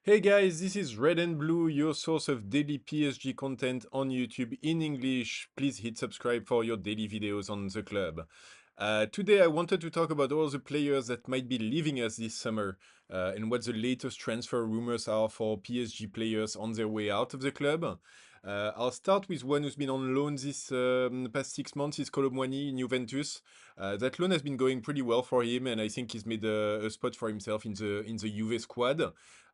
Hey guys, this is Red and Blue, your source of daily PSG content on YouTube in English. Please hit subscribe for your daily videos on the club. Today I wanted to talk about all the players that might be leaving us this summer and what the latest transfer rumors are for PSG players on their way out of the club. I'll start with one who's been on loan this past 6 months, is Kolo Muani in Juventus. That loan has been going pretty well for him, and I think he's made a spot for himself in the Juve squad.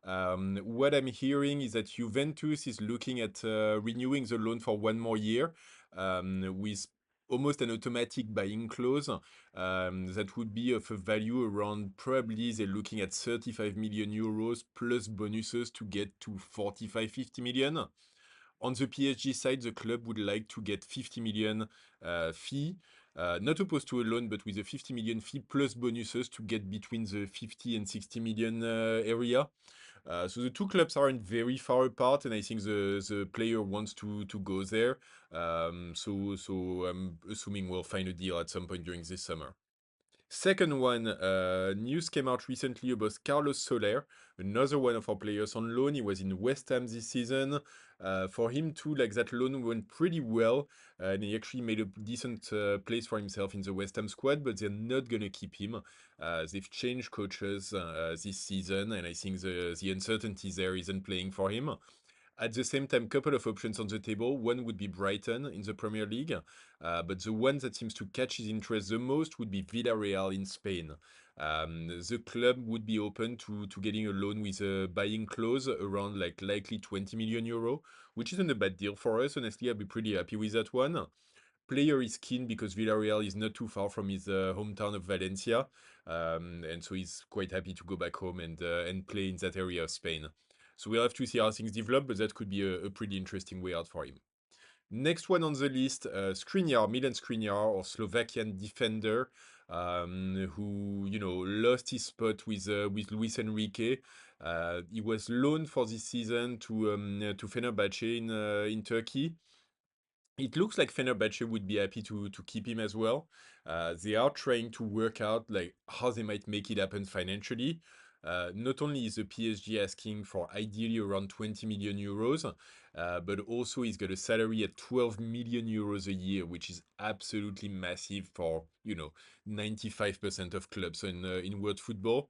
What I'm hearing is that Juventus is looking at renewing the loan for 1 more year with almost an automatic buying clause that would be of a value around, probably they're looking at 35 million euros plus bonuses to get to 45-50 million. On the PSG side, the club would like to get 50 million fee, not opposed to a loan, but with a 50 million fee plus bonuses to get between the 50 and 60 million area. So the two clubs aren't very far apart, and I think the player wants to go there. So I'm assuming we'll find a deal at some point during this summer. Second one, news came out recently about Carlos Soler, another one of our players on loan. He was in West Ham this season. For him too, like that loan went pretty well, and he actually made a decent place for himself in the West Ham squad. But they're not gonna keep him. They've changed coaches this season, and I think the uncertainty there isn't playing for him. At the same time, couple of options on the table. One would be Brighton in the Premier League, but the one that seems to catch his interest the most would be Villarreal in Spain. The club would be open to getting a loan with a buying clause around like likely 20 million euro, which isn't a bad deal for us. Honestly, I'd be pretty happy with that one. Player is keen because Villarreal is not too far from his hometown of Valencia, and so he's quite happy to go back home and play in that area of Spain. So we'll have to see how things develop, but that could be a pretty interesting way out for him. Next one on the list, Skriniar, Milan Skriniar, or Slovakian defender, who lost his spot with Luis Enrique. He was loaned for this season to Fenerbahce in Turkey. It looks like Fenerbahce would be happy to keep him as well. They are trying to work out like how they might make it happen financially. Not only is the PSG asking for ideally around 20 million euros, but also he's got a salary at 12 million euros a year, which is absolutely massive for 95% of clubs in world football.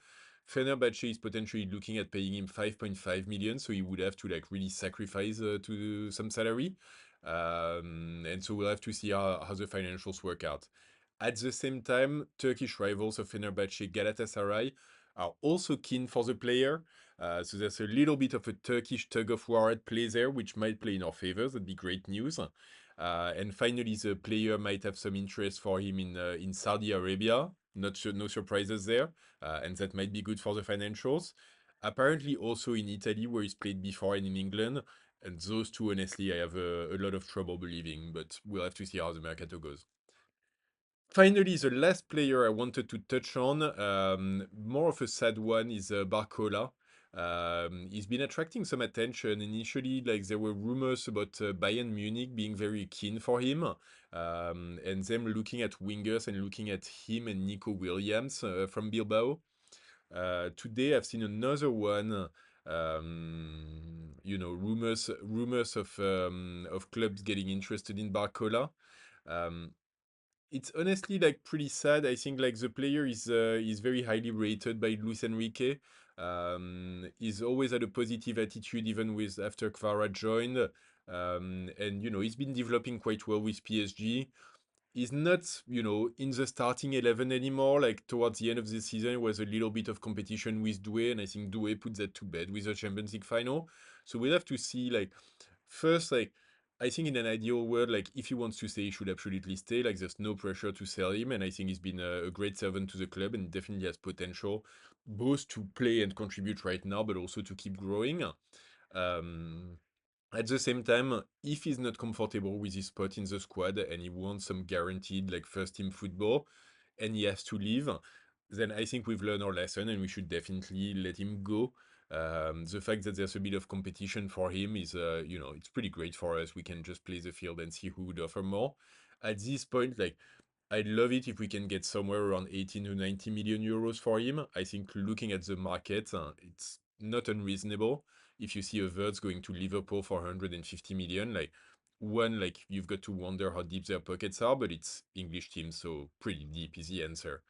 Fenerbahce is potentially looking at paying him 5.5 million, so he would have to like really sacrifice to some salary. And so we'll have to see how the financials work out. At the same time, Turkish rivals of Fenerbahce, Galatasaray, are also keen for the player. So there's a little bit of a Turkish tug of war at play there, which might play in our favor. That'd be great news. And finally, the player might have some interest for him in Saudi Arabia. Not sure, no surprises there, and that might be good for the financials. Apparently, also in Italy, where he's played before, and in England. And those two, honestly, I have a lot of trouble believing, but we'll have to see how the mercato goes. Finally, the last player I wanted to touch on, more of a sad one, is Barcola. He's been attracting some attention. Initially, like there were rumors about Bayern Munich being very keen for him, and them looking at wingers and looking at him and Nico Williams from Bilbao. Today, I've seen another one. Rumors of clubs getting interested in Barcola. Um, it's honestly like pretty sad. I think like the player is very highly rated by Luis Enrique. He's always had a positive attitude even with after Kvara joined. And he's been developing quite well with PSG. He's not, in the starting 11 anymore. Like towards the end of the season, it was a little bit of competition with Doué, and I think Doué put that to bed with the Champions League final. So we'll have to see, like, first, like, I think in an ideal world, like, if he wants to stay, he should absolutely stay. Like, there's no pressure to sell him, and I think he's been a great servant to the club and definitely has potential both to play and contribute right now, but also to keep growing. Um, at the same time, if he's not comfortable with his spot in the squad and he wants some guaranteed like first team football and he has to leave, then I think we've learned our lesson and we should definitely let him go. The fact that there's a bit of competition for him is, it's pretty great for us. We can just play the field and see who would offer more. At this point, like, I'd love it if we can get somewhere around 18 to 90 million euros for him. I think looking at the market, it's not unreasonable. If you see a Verts going to Liverpool for 150 million, like one, like you've got to wonder how deep their pockets are, but it's English teams, so pretty deep is the answer.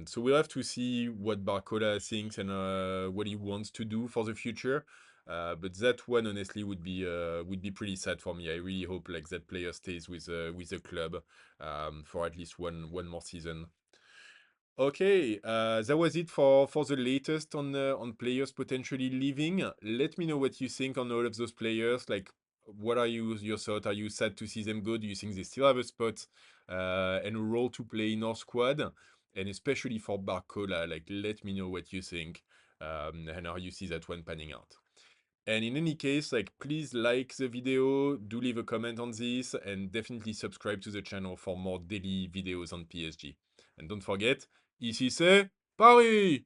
So we'll have to see what Barcola thinks and what he wants to do for the future. But that one honestly would be pretty sad for me. I really hope like that player stays with the club for at least one more season. Okay, that was it for the latest on players potentially leaving. Let me know what you think on all of those players. Like, what are your thoughts? Are you sad to see them go? Do you think they still have a spot and a role to play in our squad? And especially for Barcola, like, let me know what you think and how you see that one panning out. And in any case, like, please like the video, do leave a comment on this, and definitely subscribe to the channel for more daily videos on PSG. And don't forget, ici c'est Paris!